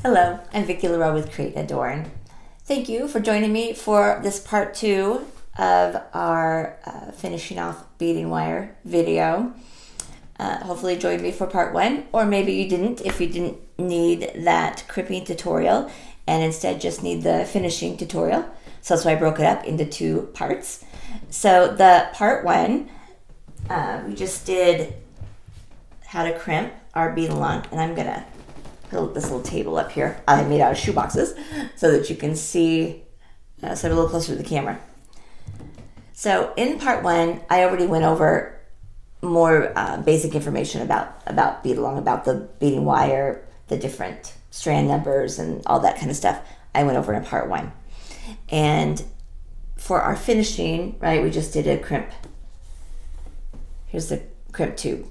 Hello, I'm Vicki Leroux with Create and Adorn. Thank you for joining me for this part 2 of our finishing off beading wire video. Hopefully you joined me for part 1, or maybe you didn't if you didn't need that crimping tutorial and instead just need the finishing tutorial. So that's why I broke it up into 2 parts. So the part 1, we just did how to crimp our Beadalon, and I'm going to put this little table up here I made out of shoe boxes so that you can see, so I'm a little closer to the camera. So in part 1, I already went over more basic information about Beadalon, about the beading wire, the different strand numbers, and all that kind of stuff. I went over in part 1. And for our finishing, right, we just did a crimp. Here's the crimp tube,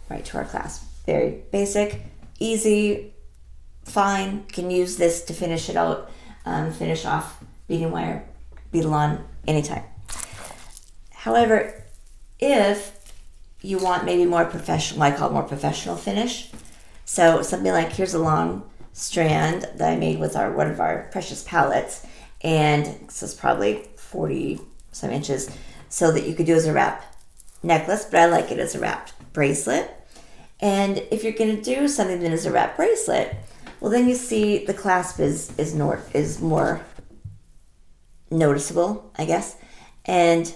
right, to our class. Very basic, easy, fine. Can use this to finish it out, finish off beading wire, Beadalon anytime. However, if you want maybe more professional, I call it more professional finish. So something like, here's a long strand that I made with one of our precious palettes, and this is probably 40 some inches, so that you could do as a wrap necklace, but I like it as a wrapped bracelet. And if you're going to do something that is a wrap bracelet, well, then you see the clasp is more noticeable, I guess. And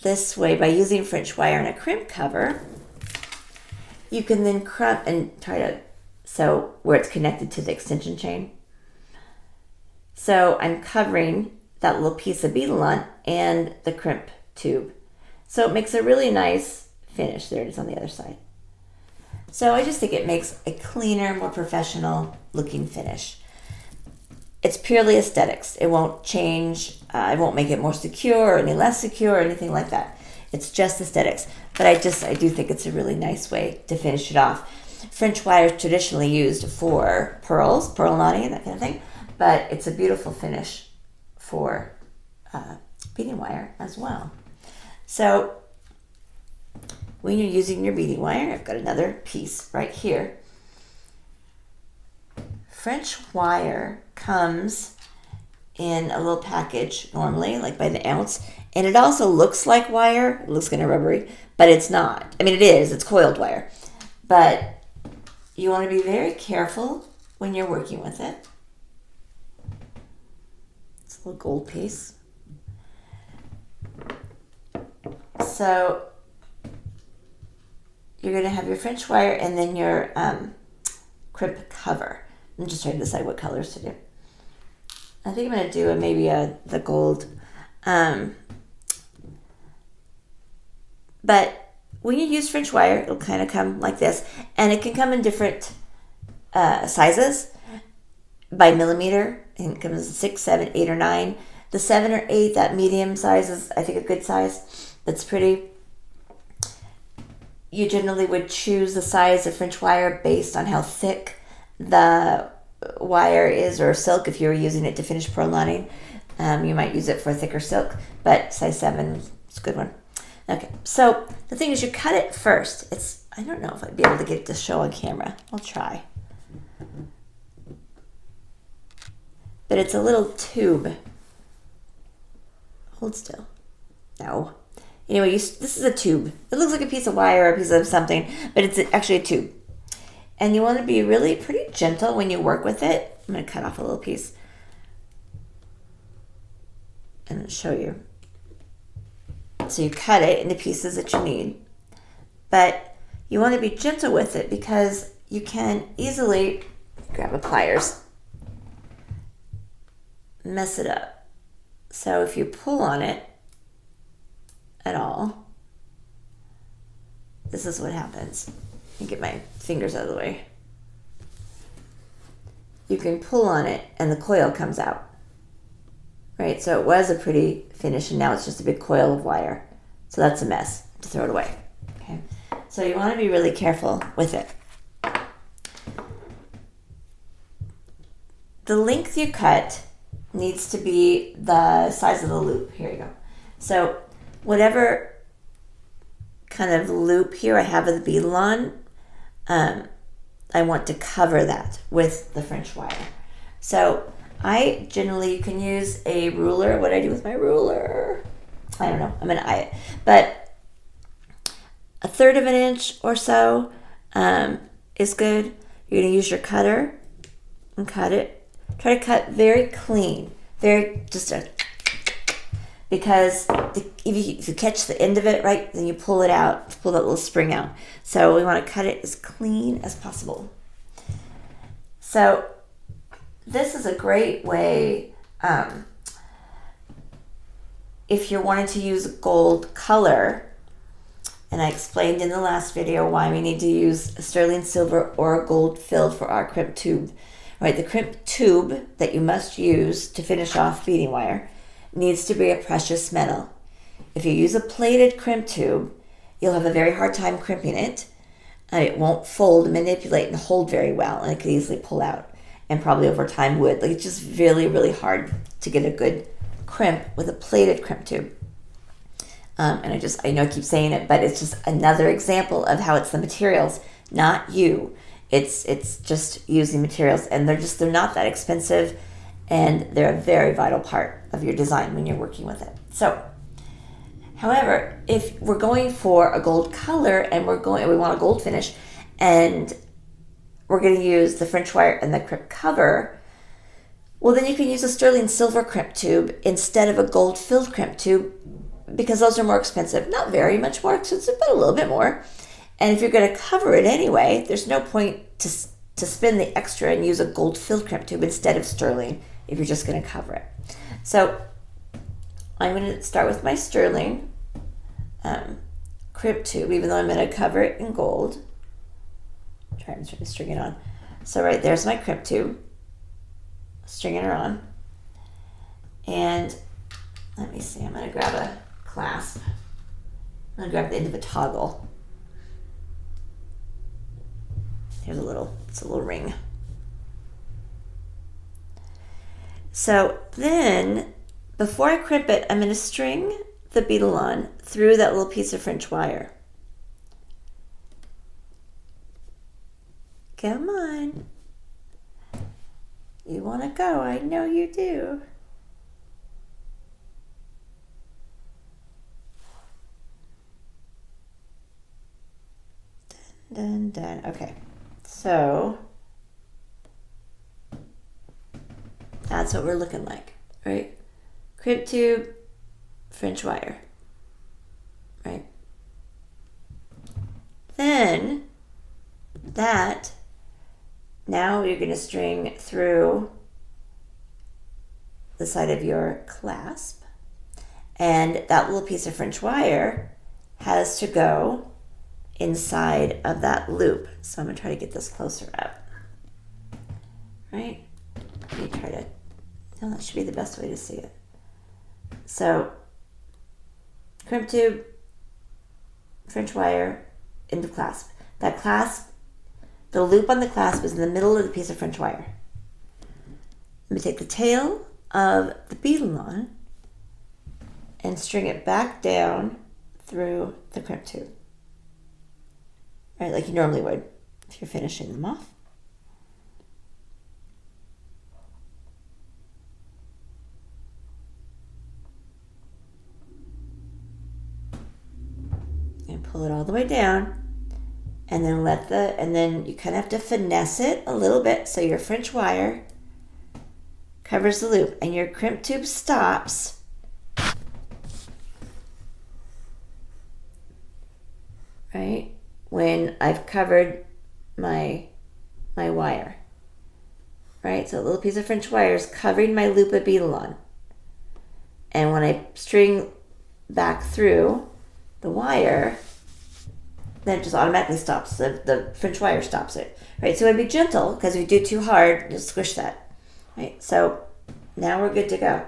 this way, by using French wire and a crimp cover, you can then crimp and try to, so where it's connected to the extension chain. So I'm covering that little piece of Beadalon and the crimp tube. So it makes a really nice finish. There it is on the other side. So I just think it makes a cleaner, more professional looking finish. It's purely aesthetics. It won't change, I won't make it more secure or any less secure or anything like that. It's just aesthetics. But I do think it's a really nice way to finish it off. French wire is traditionally used for pearls, pearl knotting, and that kind of thing. But it's a beautiful finish for beading wire as well. So when you're using your beading wire, I've got another piece right here. French wire comes in a little package normally, like by the ounce, and it also looks like wire. It looks kind of rubbery, but it's not. I mean, it is. It's coiled wire. But you want to be very careful when you're working with it. It's a little gold piece. So you're going to have your French wire and then your crimp cover. I'm just trying to decide what colors to do. I think I'm going to do the gold. But when you use French wire, it'll kind of come like this. And it can come in different sizes by millimeter. And it comes in 6, 7, 8, or 9. The 7 or 8, that medium size is, I think, a good size. That's pretty. You generally would choose the size of French wire based on how thick the wire is, or silk if you were using it to finish pearl knotting. You might use it for thicker silk, but size 7 is a good one. Okay, so the thing is, you cut it first. I don't know if I'd be able to get it to show on camera. I'll try. But it's a little tube. Hold still. No. Anyway, this is a tube. It looks like a piece of wire or a piece of something, but it's actually a tube. And you want to be really pretty gentle when you work with it. I'm going to cut off a little piece and show you. So you cut it into pieces that you need. But you want to be gentle with it because you can easily, grab a pliers, mess it up. So if you pull on it at all, this is what happens. Let me get my fingers out of the way. You can pull on it and the coil comes out. Right, so it was a pretty finish and now it's just a big coil of wire. So that's a mess. To throw it away. Okay, so you want to be really careful with it. The length you cut needs to be the size of the loop. Here you go. So whatever kind of loop here I have of the Beadalon, I want to cover that with the French wire. So I generally, you can use a ruler. What do I do with my ruler? I don't know. I'm going to eye it. But 1/3 of an inch or so is good. You're going to use your cutter and cut it. Try to cut very clean. Because if you catch the end of it, right, then you pull it out, pull that little spring out. So we want to cut it as clean as possible. So this is a great way, if you're wanting to use gold color, and I explained in the last video why we need to use a sterling silver or a gold filled for our crimp tube. Right, the crimp tube that you must use to finish off beading wire needs to be a precious metal. If you use a plated crimp tube, you'll have a very hard time crimping it. It won't fold, manipulate, and hold very well, and it could easily pull out, and probably over time would. Like, it's just really, really hard to get a good crimp with a plated crimp tube. And I know I keep saying it, but it's just another example of how it's the materials, not you. It's just using materials, and they're not that expensive, and they're a very vital part of your design when you're working with it. So, however, if we're going for a gold color and we want a gold finish, and we're going to use the French wire and the crimp cover, well, then you can use a sterling silver crimp tube instead of a gold filled crimp tube, because those are more expensive. Not very much more expensive, but a little bit more. And if you're going to cover it anyway, there's no point to spend the extra and use a gold filled crimp tube instead of sterling if you're just going to cover it. So I'm going to start with my sterling crimp tube, even though I'm going to cover it in gold. Trying to string it on. So right there's my crimp tube, stringing her on. And let me see, I'm going to grab a clasp. I'm going to grab the end of a toggle. Here's it's a little ring. So then, before I crimp it, I'm going to string the Beadalon through that little piece of French wire. Come on. You want to go, I know you do. Dun, dun, dun. Okay. So that's what we're looking like, right? Crimp tube, French wire, right? Then now you're going to string through the side of your clasp, and that little piece of French wire has to go inside of that loop. So I'm going to try to get this closer up. Right? Let me try to, no, that should be the best way to see it. So, crimp tube, French wire, into clasp. That clasp, the loop on the clasp is in the middle of the piece of French wire. Let me take the tail of the Beadalon and string it back down through the crimp tube. Right, like you normally would if you're finishing them off. And pull it all the way down, and then and then you kind of have to finesse it a little bit so your French wire covers the loop and your crimp tube stops right when I've covered my wire. Right, so a little piece of French wire is covering my loop of Beadalon. And when I string back through the wire, then it just automatically stops. The French wire stops it. Right, so I'd be gentle, because if you do too hard, you'll squish that. Right, so now we're good to go.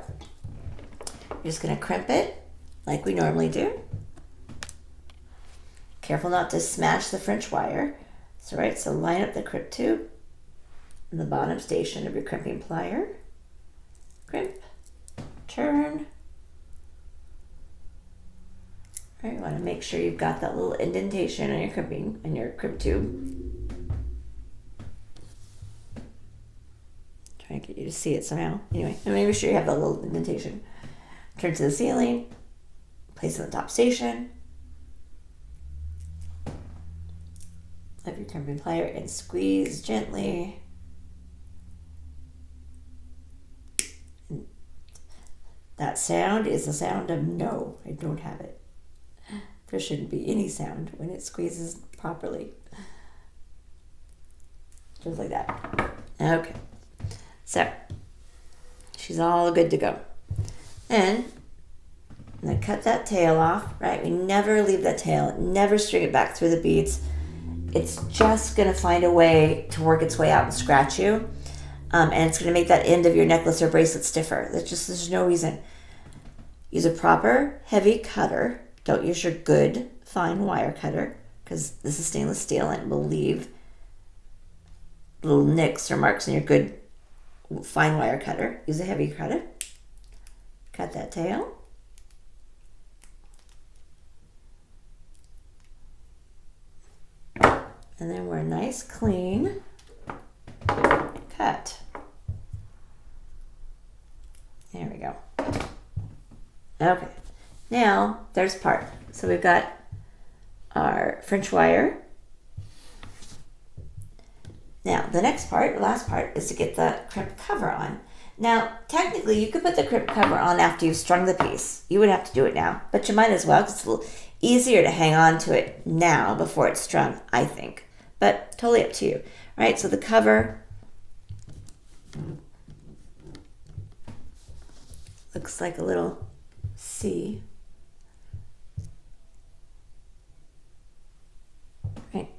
You're just going to crimp it like we normally do. Careful not to smash the French wire. So line up the crimp tube in the bottom station of your crimping plier. Crimp, turn. All right, you want to make sure you've got that little indentation on your crimping, on your crimp tube. to get you to see it somehow. Anyway, and make sure you have that little indentation. Turn to the ceiling, place it on the top station of your crimping plier and squeeze gently. And that sound is the sound of no, I don't have it. There shouldn't be any sound when it squeezes properly. Just like that. Okay. So, she's all good to go. And I'm going to cut that tail off, right? We never leave that tail. Never string it back through the beads. It's just going to find a way to work its way out and scratch you. And it's going to make that end of your necklace or bracelet stiffer. There's no reason. Use a proper heavy cutter. Don't use your good fine wire cutter because this is stainless steel and it will leave little nicks or marks in your good fine wire cutter. Use a heavy cutter. Cut that tail. And then we're a nice clean cut. There we go. Okay. Now, there's part. So we've got our French wire. Now, the next part, the last part, is to get the crimp cover on. Now, technically, you could put the crimp cover on after you've strung the piece. You would have to do it now, but you might as well because it's a little easier to hang on to it now before it's strung, I think. But totally up to you, right? So the cover looks like a little C. Right.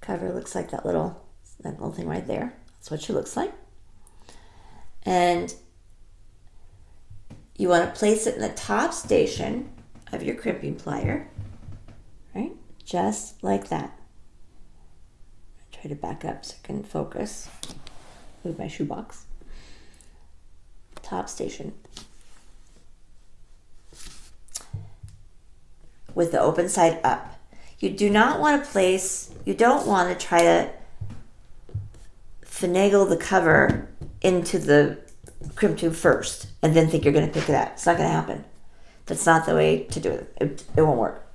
Cover looks like that little thing right there. That's what she looks like. And you want to place it in the top station of your crimping plier, right? Just like that. Try to back up so I can focus. Move my shoebox. Top station. With the open side up. You do not want to place, you don't want to try to finagle the cover into the crimp tube first and then think you're going to pick it up. It's not going to happen. That's not the way to do it. It won't work.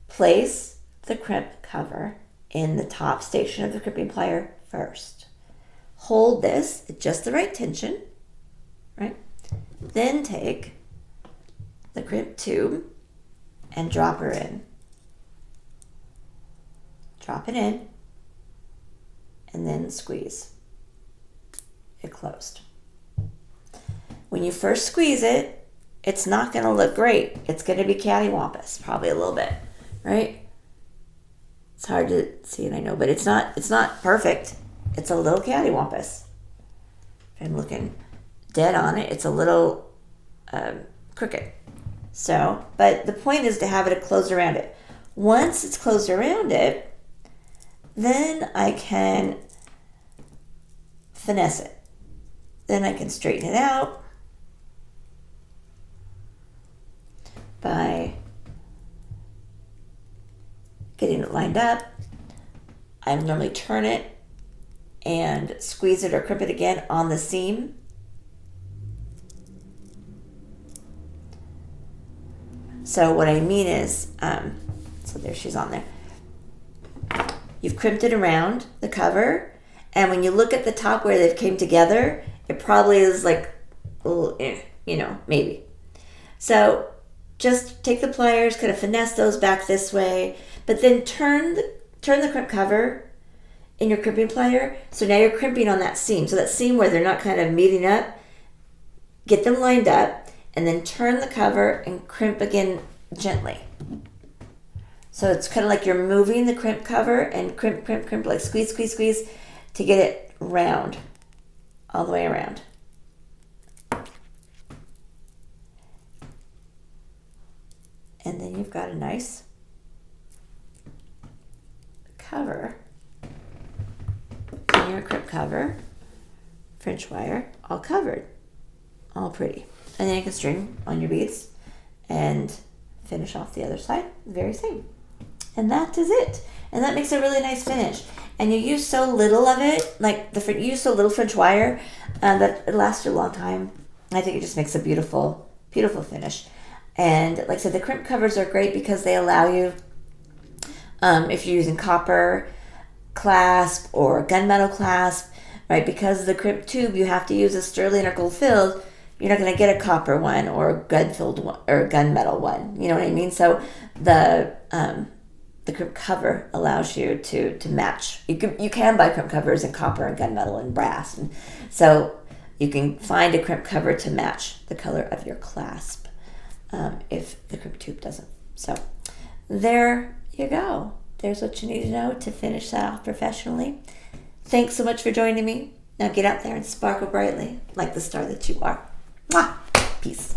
Place the crimp cover in the top station of the crimping plier first. Hold this at just the right tension, right? Then take the crimp tube and drop her in. Drop it in and then squeeze it closed. When you first squeeze it, it's not going to look great. It's going to be cattywampus, probably a little bit, right? It's hard to see it, I know, but it's not perfect. It's a little cattywampus. If I'm looking dead on it, it's a little crooked. So, but the point is to have it closed around it. Once it's closed around it, then I can finesse it. Then I can straighten it out by getting it lined up. I normally turn it and squeeze it or crimp it again on the seam. So what I mean is, so there she's on there. You've crimped it around the cover, and when you look at the top where they've came together, it probably is like a little, maybe. So just take the pliers, kind of finesse those back this way, but then turn the crimp cover in your crimping plier. So now you're crimping on that seam. So that seam where they're not kind of meeting up, get them lined up, and then turn the cover and crimp again gently. So it's kind of like you're moving the crimp cover and crimp, like squeeze, to get it round, all the way around. And then you've got a nice cover, and your crimp cover, French wire, all covered, all pretty. And then you can string on your beads and finish off the other side the very same. And that is it. And that makes a really nice finish. and you use so little of it, like you use so little French wire, that it lasts you a long time. I think it just makes a beautiful, beautiful finish. And like I said, the crimp covers are great because they allow you, if you're using copper clasp or gunmetal clasp, right? Because of the crimp tube, you have to use a sterling or gold filled. You're not going to get a copper one or a gun filled one or a gunmetal one. You know what I mean? So the crimp cover allows you to match. You can buy crimp covers in copper and gunmetal and brass, and so you can find a crimp cover to match the color of your clasp if the crimp tube doesn't. So there you go. There's what you need to know to finish that off professionally. Thanks so much for joining me. Now get out there and sparkle brightly like the star that you are. Mwah! Peace.